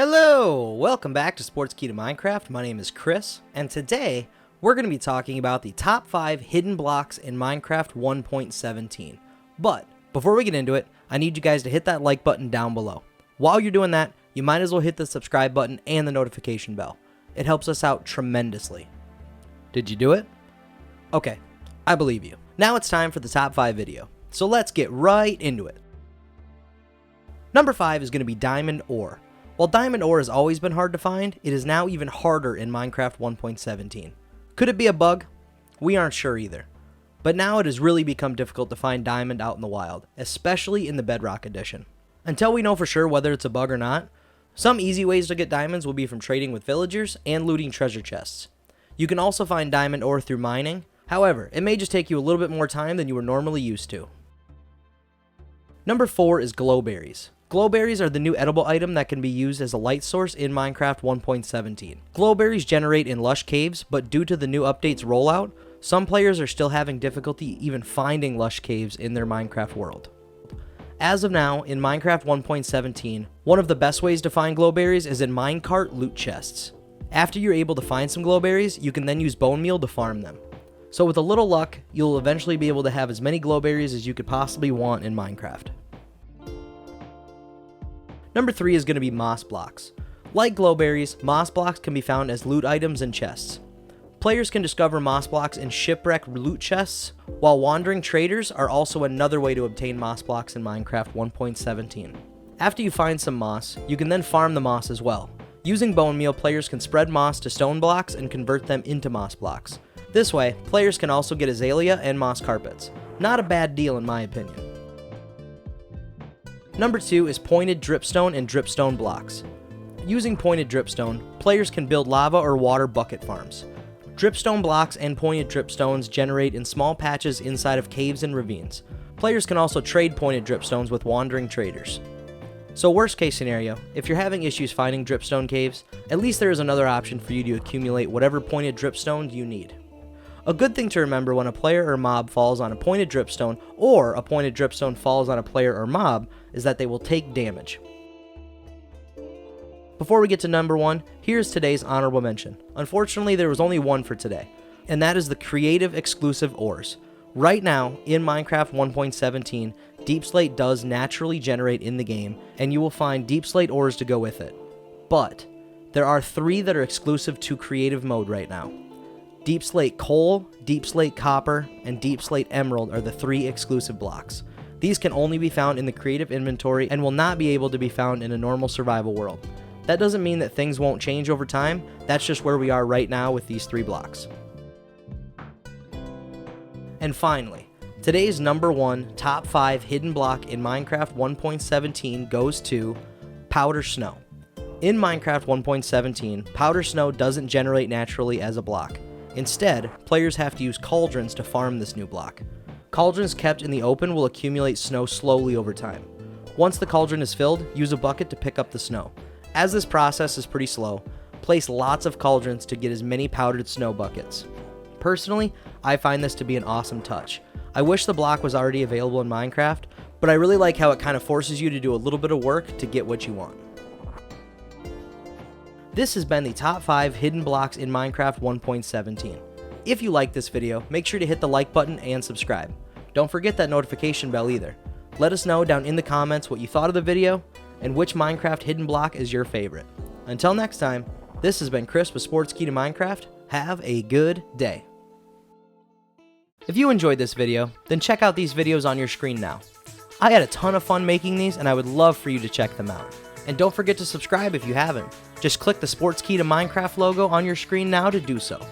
Hello! Welcome back to Sports Key to Minecraft. My name is Chris, and today we're going to be talking about the top 5 hidden blocks in Minecraft 1.17. But before we get into it, I need you guys to hit that like button down below. While you're doing that, you might as well hit the subscribe button and the notification bell. It helps us out tremendously. Did you do it? Okay, I believe you. Now it's time for the top 5 video, so let's get right into it. Number 5 is going to be diamond ore. While diamond ore has always been hard to find, it is now even harder in Minecraft 1.17. Could it be a bug? We aren't sure either. But now it has really become difficult to find diamond out in the wild, especially in the Bedrock edition. Until we know for sure whether it's a bug or not, some easy ways to get diamonds will be from trading with villagers and looting treasure chests. You can also find diamond ore through mining, however, it may just take you a little bit more time than you were normally used to. Number 4 is glowberries. Glowberries are the new edible item that can be used as a light source in Minecraft 1.17. Glowberries generate in lush caves, but due to the new update's rollout, some players are still having difficulty even finding lush caves in their Minecraft world. As of now, in Minecraft 1.17, one of the best ways to find glowberries is in minecart loot chests. After you're able to find some glowberries, you can then use bone meal to farm them. So with a little luck, you'll eventually be able to have as many glowberries as you could possibly want in Minecraft. Number 3 is going to be moss blocks. Like glowberries, moss blocks can be found as loot items in chests. Players can discover moss blocks in shipwreck loot chests, while wandering traders are also another way to obtain moss blocks in Minecraft 1.17. After you find some moss, you can then farm the moss as well. Using bone meal, players can spread moss to stone blocks and convert them into moss blocks. This way, players can also get azalea and moss carpets. Not a bad deal in my opinion. Number 2 is pointed dripstone and dripstone blocks. Using pointed dripstone, players can build lava or water bucket farms. Dripstone blocks and pointed dripstones generate in small patches inside of caves and ravines. Players can also trade pointed dripstones with wandering traders. So worst case scenario, if you're having issues finding dripstone caves, at least there is another option for you to accumulate whatever pointed dripstone you need. A good thing to remember when a player or mob falls on a pointed dripstone, or a pointed dripstone falls on a player or mob, is that they will take damage. Before we get to number 1, here's today's honorable mention. Unfortunately, there was only one for today, and that is the creative exclusive ores. Right now, in Minecraft 1.17, deep slate does naturally generate in the game, and you will find deep slate ores to go with it. But there are 3 that are exclusive to creative mode right now. Deep slate coal, deep slate copper, and deep slate emerald are the 3 exclusive blocks. These can only be found in the creative inventory and will not be able to be found in a normal survival world. That doesn't mean that things won't change over time, that's just where we are right now with these 3 blocks. And finally, today's number 1 top 5 hidden block in Minecraft 1.17 goes to powder snow. In Minecraft 1.17, powder snow doesn't generate naturally as a block. Instead, players have to use cauldrons to farm this new block. Cauldrons kept in the open will accumulate snow slowly over time. Once the cauldron is filled, use a bucket to pick up the snow. As this process is pretty slow, place lots of cauldrons to get as many powdered snow buckets. Personally, I find this to be an awesome touch. I wish the block was already available in Minecraft, but I really like how it kind of forces you to do a little bit of work to get what you want. This has been the top 5 hidden blocks in Minecraft 1.17. If you liked this video, make sure to hit the like button and subscribe. Don't forget that notification bell either. Let us know down in the comments what you thought of the video and which Minecraft hidden block is your favorite. Until next time, this has been Chris with Sports Key to Minecraft. Have a good day. If you enjoyed this video, then check out these videos on your screen now. I had a ton of fun making these and I would love for you to check them out. And don't forget to subscribe if you haven't. Just click the Sports Key to Minecraft logo on your screen now to do so.